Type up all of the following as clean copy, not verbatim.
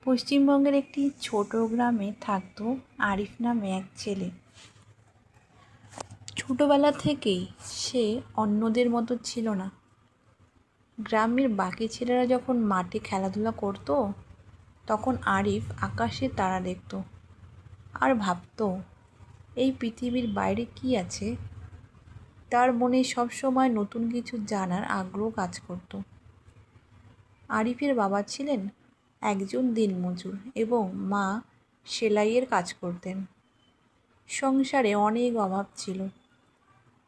পশ্চিমবঙ্গের একটি ছোট গ্রামে থাকতো আরিফ নামে এক ছেলে। ছোটবেলা থেকেই সে অন্যদের মতো ছিল না। গ্রামের বাকি ছেলেরা যখন মাঠে খেলাধুলা করতো, তখন আরিফ আকাশে তারা দেখত আর ভাবতো এই পৃথিবীর বাইরে কি আছে। তার মনে সবসময় নতুন কিছু জানার আগ্রহ কাজ করত। আরিফের বাবা ছিলেন একজন দিনমজুর এবং মা সেলাইয়ের কাজ করতেন। সংসারে অনেক অভাব ছিল,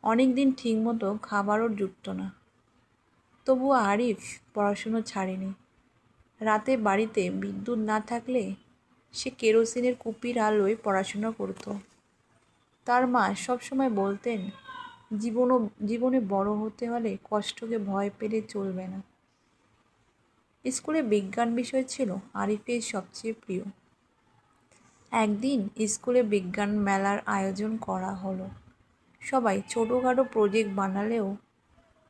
অনেক দিন ঠিকমতো খাবারও জুটত না। তবুও আরিফ পড়াশুনো ছাড়েনি। রাতে বাড়িতে বিদ্যুৎ না থাকলে সে কেরোসিনের কুপির আলোয় পড়াশোনা করত। তার মা সবসময় বলতেন, জীবনে বড় হতে হলে কষ্টকে ভয় পেলে চলবে না। স্কুলে বিজ্ঞান বিষয় ছিল আরিফের সবচেয়ে প্রিয়। একদিন স্কুলে বিজ্ঞান মেলার আয়োজন করা হলো। সবাই ছোটোখাটো প্রজেক্ট বানালেও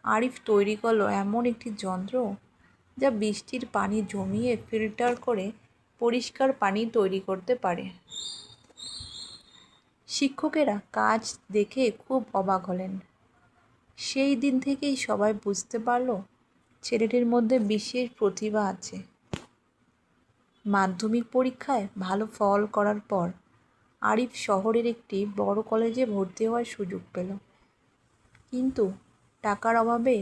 আরিফ তৈরি করলো এমন একটি যন্ত্র যা বৃষ্টির পানি জমিয়ে ফিল্টার করে পরিষ্কার পানি তৈরি করতে পারে। শিক্ষকেরা কাজ দেখে খুব অবাক হলেন। সেই দিন থেকেই সবাই বুঝতে পারল ছেলেটির মধ্যে বিশেষ প্রতিভা আছে। মাধ্যমিক পরীক্ষায় ভালো ফল করার পর আরিফ শহরের একটি বড় কলেজে ভর্তি হওয়ার সুযোগ পেল। কিন্তু টাকার অভাবে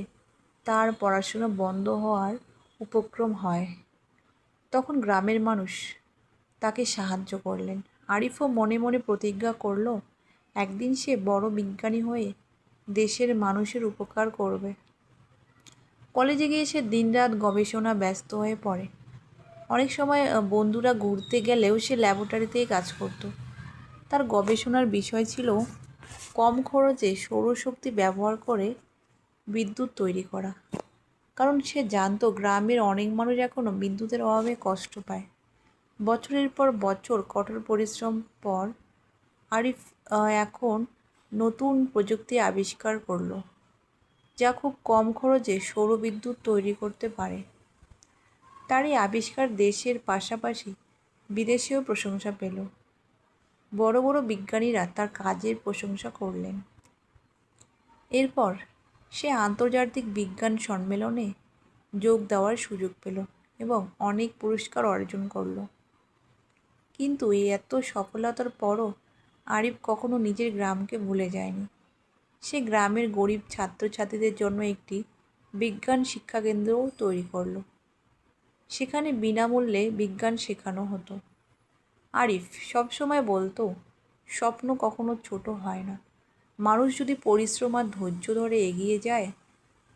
তার পড়াশোনা বন্ধ হওয়ার উপক্রম হয়। তখন গ্রামের মানুষ তাকে সাহায্য করলেন। আরিফও মনে মনে প্রতিজ্ঞা করল, একদিন সে বড় বিজ্ঞানী হয়ে দেশের মানুষের উপকার করবে। কলেজে গিয়ে সে দিনরাত গবেষণা ব্যস্ত হয়ে পড়ে। অনেক সময় বন্ধুরা ঘুরতে গেলেও সে ল্যাবরেটরিতেই কাজ করত। তার গবেষণার বিষয় ছিল কম খরচে সৌরশক্তি ব্যবহার করে বিদ্যুৎ তৈরি করা। কারণ সে জানতো গ্রামের অনেক মানুষ এখনও বিদ্যুতের অভাবে কষ্ট পায়। বছরের পর বছর কঠোর পরিশ্রম পর আরিফ এখন নতুন প্রযুক্তি আবিষ্কার করলো, যা খুব কম খরচে সৌরবিদ্যুৎ তৈরি করতে পারে। তার এই আবিষ্কার দেশের পাশাপাশি বিদেশেও প্রশংসা পেল। বড় বড় বিজ্ঞানীরা তার কাজের প্রশংসা করলেন। এরপর সে আন্তর্জাতিক বিজ্ঞান সম্মেলনে যোগ দেওয়ার সুযোগ পেল এবং অনেক পুরস্কার অর্জন করল। কিন্তু এই এত সফলতার পরও আরিফ কখনো নিজের গ্রামকে ভুলে যায়নি। সে গ্রামের গরিব ছাত্রছাত্রীদের জন্য একটি বিজ্ঞান শিক্ষাকেন্দ্রও তৈরি করলো। সেখানে বিনামূল্যে বিজ্ঞান শেখানো হতো। আরিফ সবসময় বলতো, স্বপ্ন কখনো ছোট হয় না। মানুষ যদি পরিশ্রম আর ধৈর্য ধরে এগিয়ে যায়,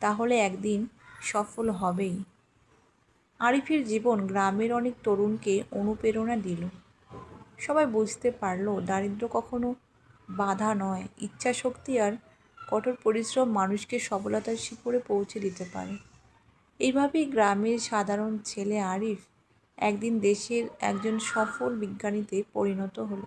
তাহলে একদিন সফল হবেই। আরিফের জীবন গ্রামের অনেক তরুণকে অনুপ্রেরণা দিল। সবাই বুঝতে পারলো দারিদ্র্য কখনো বাধা নয়, ইচ্ছাশক্তি আর কঠোর পরিশ্রম মানুষকে সফলতার শিখরে পৌঁছে দিতে পারে। এইভাবেই গ্রামের সাধারণ ছেলে আরিফ একদিন দেশের একজন সফল বিজ্ঞানীতে পরিণত হলো।